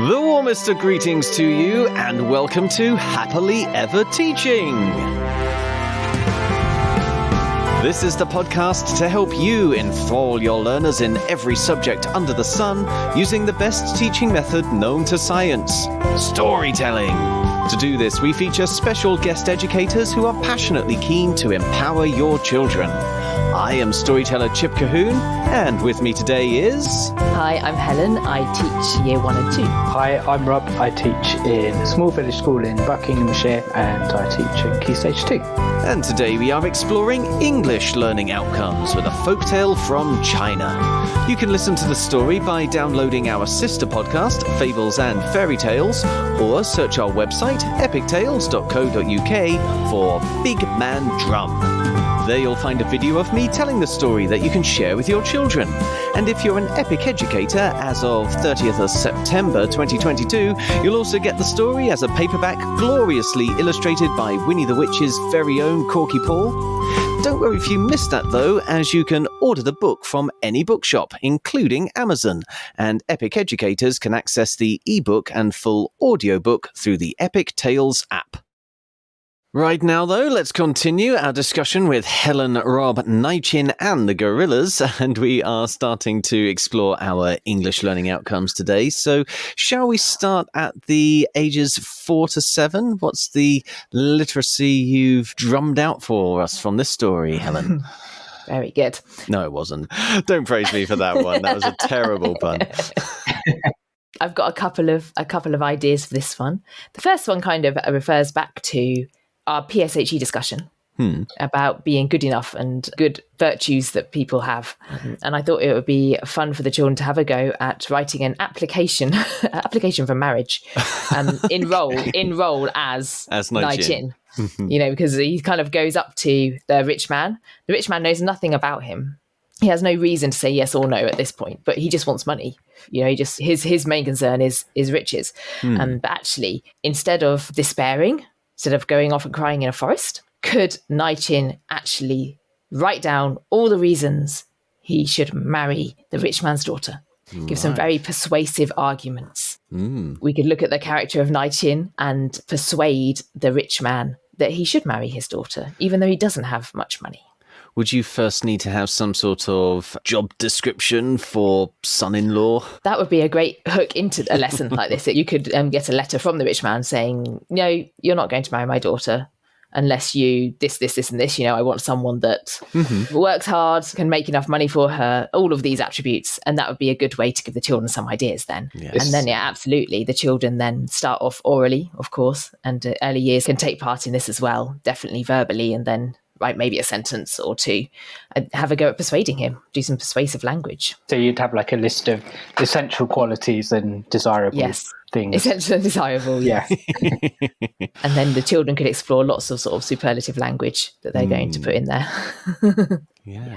The warmest of greetings to you, and welcome to Happily Ever Teaching. This is the podcast to help you enthrall your learners in every subject under the sun using the best teaching method known to science, storytelling. To do this, we feature special guest educators who are passionately keen to empower your children. I am storyteller Chip Cahoon, and with me today is... Hi, I'm Helen. I teach Year 1 and 2. Hi, I'm Rob. I teach in a small village school in Buckinghamshire, and I teach in Key Stage 2. And today we are exploring English learning outcomes with a folktale from China. You can listen to the story by downloading our sister podcast, Fables and Fairy Tales, or search our website, epictales.co.uk, for Big Man Drum. There you'll find a video of me telling the story that you can share with your children. And if you're an Epic educator, as of 30th of September 2022, you'll also get the story as a paperback, gloriously illustrated by Winnie the Witch's very own Corky Paul. Don't worry if you missed that though, as you can order the book from any bookshop, including Amazon, and Epic educators can access the ebook and full audiobook through the Epic Tales app. Right now, though, let's continue our discussion with Helen, Rob, Nai-Chin and the gorillas, and we are starting to explore our English learning outcomes today. So shall we start at the ages 4 to 7? What's the literacy you've drummed out for us from this story, Helen? Very good. No, it wasn't. Don't praise me for that one. That was a terrible pun. I've got a couple of ideas for this one. The first one kind of refers back to our PSHE discussion about being good enough and good virtues that people have. And I thought it would be fun for the children to have a go at writing an application for marriage, enroll as Nai-Chin. You know, because he kind of goes up to the rich man. The rich man knows nothing about him. He has no reason to say yes or no at this point, but he just wants money. You know, his main concern is riches. But actually, instead of despairing, instead of going off and crying in a forest, could Nai-Chin actually write down all the reasons he should marry the rich man's daughter? Give some very persuasive arguments. We could look at the character of Nai-Chin and persuade the rich man that he should marry his daughter, even though he doesn't have much money. Would you first need to have some sort of job description for son-in-law? That would be a great hook into a lesson like this. You could get a letter from the rich man saying, no, you're not going to marry my daughter unless you this, and this. You know, I want someone that works hard, can make enough money for her, all of these attributes. And that would be a good way to give the children some ideas then. Yes. And then, yeah, absolutely. The children then start off orally, of course, and early years can take part in this as well, definitely verbally, and then write maybe a sentence or two and have a go at persuading him, do some persuasive language. So you'd have like a list of essential qualities and desirable things. Essential and desirable, yes. And then the children could explore lots of sort of superlative language that they're going to put in there.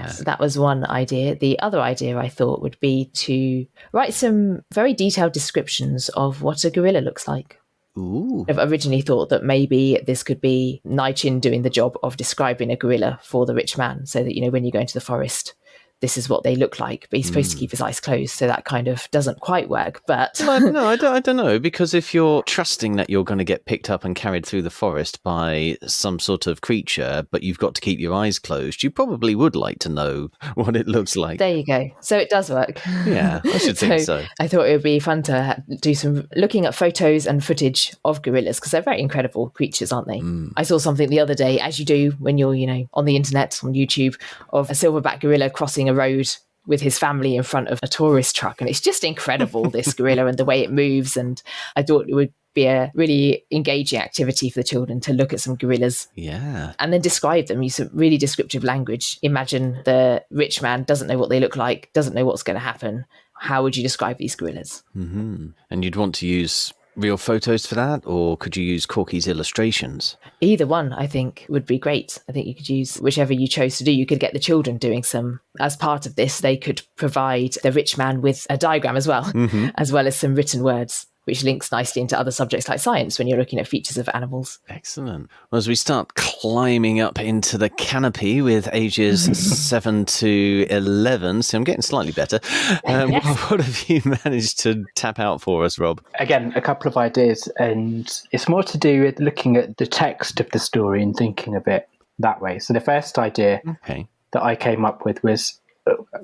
So that was one idea. The other idea I thought would be to write some very detailed descriptions of what a gorilla looks like. Ooh. I've originally thought that maybe this could be Nai-Chin doing the job of describing a gorilla for the rich man, so that, you know, when you go into the forest, this is what they look like, but he's supposed to keep his eyes closed, so that kind of doesn't quite work. But no, I don't know, because if you're trusting that you're going to get picked up and carried through the forest by some sort of creature, but you've got to keep your eyes closed, you probably would like to know what it looks like. There you go. So it does work. Yeah, I should think so. I thought it would be fun to do some looking at photos and footage of gorillas, because they're very incredible creatures, aren't they? I saw something the other day, as you do when you're, you know, on the internet, on YouTube, of a silverback gorilla crossing a road with his family in front of a tourist truck, and it's just incredible, this gorilla and the way it moves. And I thought it would be a really engaging activity for the children to look at some gorillas and then describe them, use some really descriptive language. Imagine the rich man doesn't know what they look like, doesn't know what's going to happen. How would you describe these gorillas? And you'd want to use real photos for that, or could you use Corky's illustrations? Either one, I think, would be great. I think you could use whichever you chose to do. You could get the children doing some, as part of this, they could provide the rich man with a diagram as well, as well as some written words which links nicely into other subjects like science when you're looking at features of animals. Excellent. Well, as we start climbing up into the canopy with ages 7 to 11, so I'm getting slightly better. What have you managed to tap out for us, Rob? Again, a couple of ideas, and it's more to do with looking at the text of the story and thinking of it that way. So the first idea that I came up with was,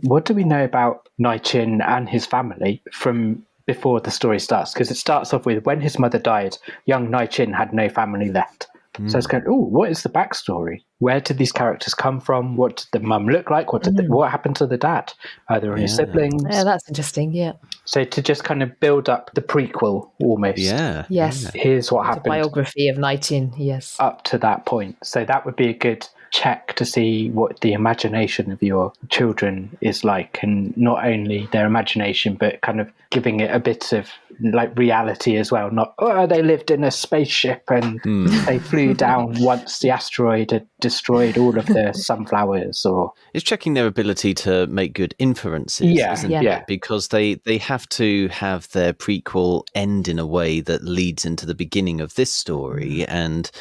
what do we know about Nai-Chin and his family from before the story starts? Because it starts off with, when his mother died, young Nai-Chin had no family left. So it's going, what is the backstory? Where did these characters come from? What did the mum look like? What happened to the dad? Are there any siblings? Yeah, that's interesting, yeah. So to just kind of build up the prequel almost. Yeah. Yes. Here's what happened. The biography of Nai-Chin, yes. Up to that point. So that would be a good check to see what the imagination of your children is like, and not only their imagination, but kind of giving it a bit of like reality as well. Not, they lived in a spaceship and they flew down once the asteroid had destroyed all of the sunflowers. Or it's checking their ability to make good inferences, isn't it? Because they have to have their prequel end in a way that leads into the beginning of this story and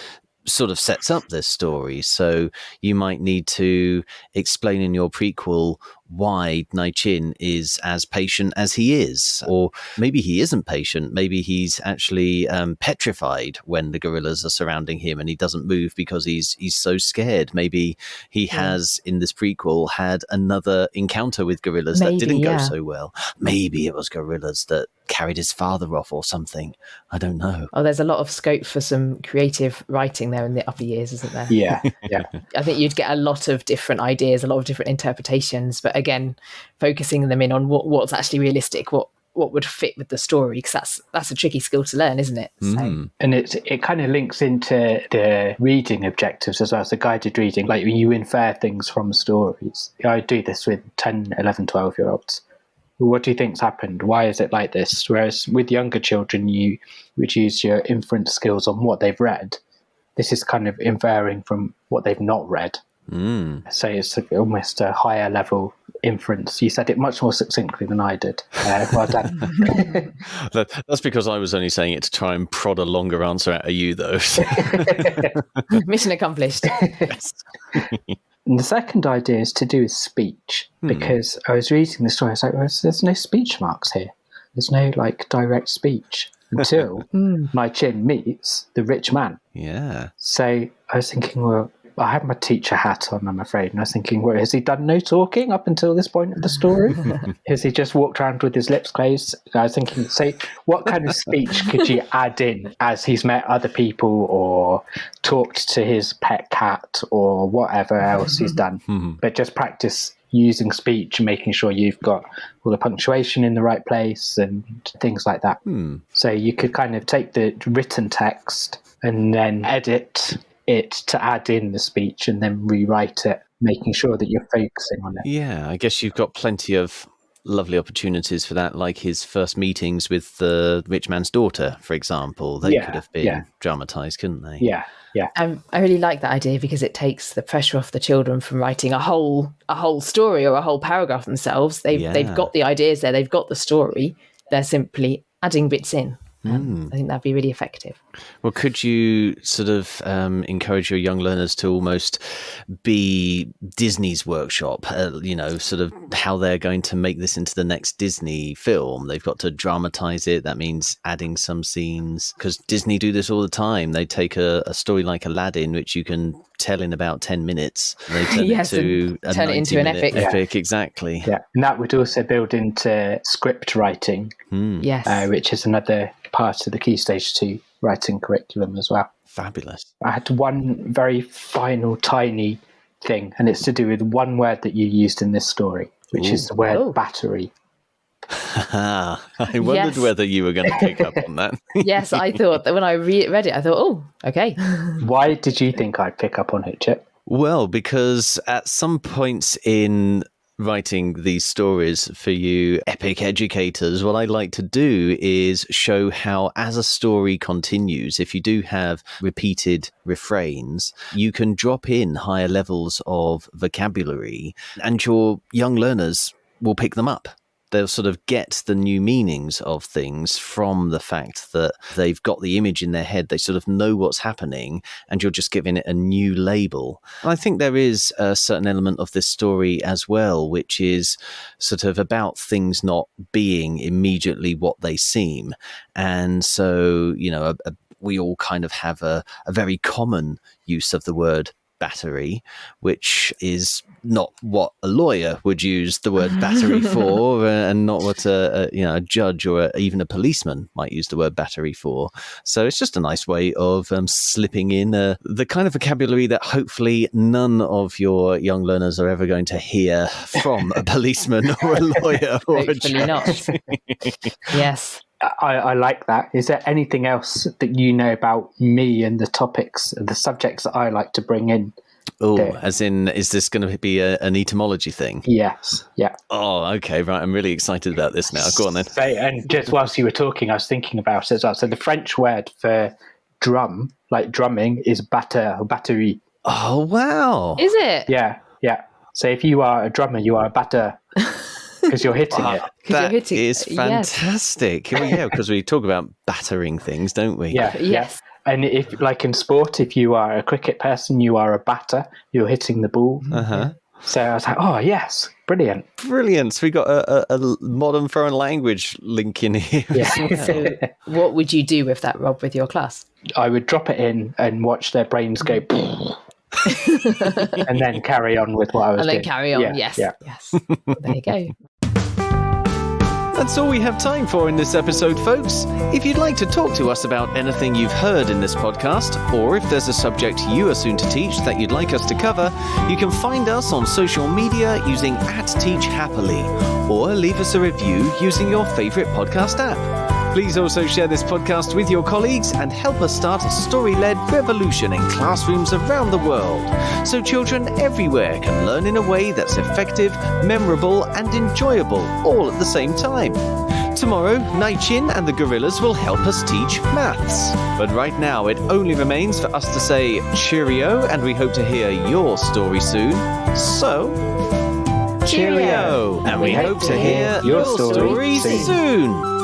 sort of sets up this story. So you might need to explain in your prequel why Nai-Chin is as patient as he is, or maybe he isn't patient. Maybe he's actually petrified when the gorillas are surrounding him and he doesn't move because he's so scared. Maybe he has, in this prequel, had another encounter with gorillas that didn't go so well. Maybe it was gorillas that carried his father off or something. I don't know. Oh, there's a lot of scope for some creative writing there in the upper years, isn't there? Yeah. I think you'd get a lot of different ideas, a lot of different interpretations, but again, focusing them in on what's actually realistic, what would fit with the story, because that's a tricky skill to learn, isn't it? So. And it kind of links into the reading objectives as well, so guided reading, like when you infer things from stories. I do this with 10, 11, 12-year-olds. What do you think's happened? Why is it like this? Whereas with younger children, you would use your inference skills on what they've read. This is kind of inferring from what they've not read. So it's almost a higher level inference. You said it much more succinctly than I did. Well done. That's because I was only saying it to try and prod a longer answer out of you, though. Mission accomplished. And the second idea is to do with speech, because I was reading the story, I was like, there's no speech marks here. There's no like direct speech until Nai-Chin meets the rich man. Yeah. So I was thinking, well, I had my teacher hat on, I'm afraid, and I was thinking, well, has he done no talking up until this point of the story? Has he just walked around with his lips closed? I was thinking, so what kind of speech could you add in as he's met other people or talked to his pet cat or whatever else he's done? But just practice using speech and making sure you've got all the punctuation in the right place and things like that. So you could kind of take the written text and then edit it to add in the speech and then rewrite it, making sure that you're focusing on it. Yeah, I guess you've got plenty of lovely opportunities for that, like his first meetings with the rich man's daughter, for example. They could have been dramatised, couldn't they? Yeah. I really like that idea because it takes the pressure off the children from writing a whole story or a whole paragraph themselves. They've got the ideas there, they've got the story. They're simply adding bits in. I think that'd be really effective. Well, could you sort of encourage your young learners to almost be Disney's workshop, sort of how they're going to make this into the next Disney film? They've got to dramatize it. That means adding some scenes, because Disney do this all the time. They take a story like Aladdin, which you can tell in about 10 minutes. They turn it into an epic. Epic, exactly. Yeah, and that would also build into script writing, yes, which is another part of the Key Stage 2 writing curriculum as well. Fabulous. I had one very final, tiny thing, and it's to do with one word that you used in this story, which is the word battery. I wondered whether you were going to pick up on that. Yes, I thought that when I read it, I thought, oh, okay. Why did you think I'd pick up on it, Chip? Well, because at some points in writing these stories for you epic educators, what I like to do is show how, as a story continues, if you do have repeated refrains, you can drop in higher levels of vocabulary and your young learners will pick them up. they'll sort of get the new meanings of things from the fact that they've got the image in their head. They sort of know what's happening, and you're just giving it a new label. And I think there is a certain element of this story as well, which is sort of about things not being immediately what they seem. And so, we all kind of have a very common use of the word battery, which is not what a lawyer would use the word battery for, and not what a judge or even a policeman might use the word battery for. So it's just a nice way of slipping in the kind of vocabulary that hopefully none of your young learners are ever going to hear from a policeman or a lawyer or a judge. Not. Yes. I like that. Is there anything else that you know about me and the topics, the subjects that I like to bring in? Oh, as in, is this going to be an etymology thing? Yes. Yeah. Oh, okay. Right. I'm really excited about this now. Go on then. So, and just whilst you were talking, I was thinking about it as well. So the French word for drum, like drumming, is batter or batterie. Oh, wow. Is it? Yeah. Yeah. So if you are a drummer, you are a batter. Because you're hitting it. That is fantastic. Yes. Yeah, because we talk about battering things, don't we? Yeah. Yes. And if, like in sport, if you are a cricket person, you are a batter. You're hitting the ball. Uh-huh. So I was like, oh, yes. Brilliant. Brilliant. So we got a modern foreign language link in here. Yeah. So what would you do with that, Rob, with your class? I would drop it in and watch their brains go... and then carry on with what I was doing. And then carry on, yes. There you go. That's all we have time for in this episode, folks. If you'd like to talk to us about anything you've heard in this podcast, or if there's a subject you are soon to teach that you'd like us to cover, you can find us on social media using @TeachHappily, or leave us a review using your favourite podcast app. Please also share this podcast with your colleagues and help us start a story-led revolution in classrooms around the world, so children everywhere can learn in a way that's effective, memorable and enjoyable all at the same time. Tomorrow, Naichin and the gorillas will help us teach maths. But right now, it only remains for us to say cheerio, and we hope to hear your story soon. So, cheerio! And we hope to hear your story soon.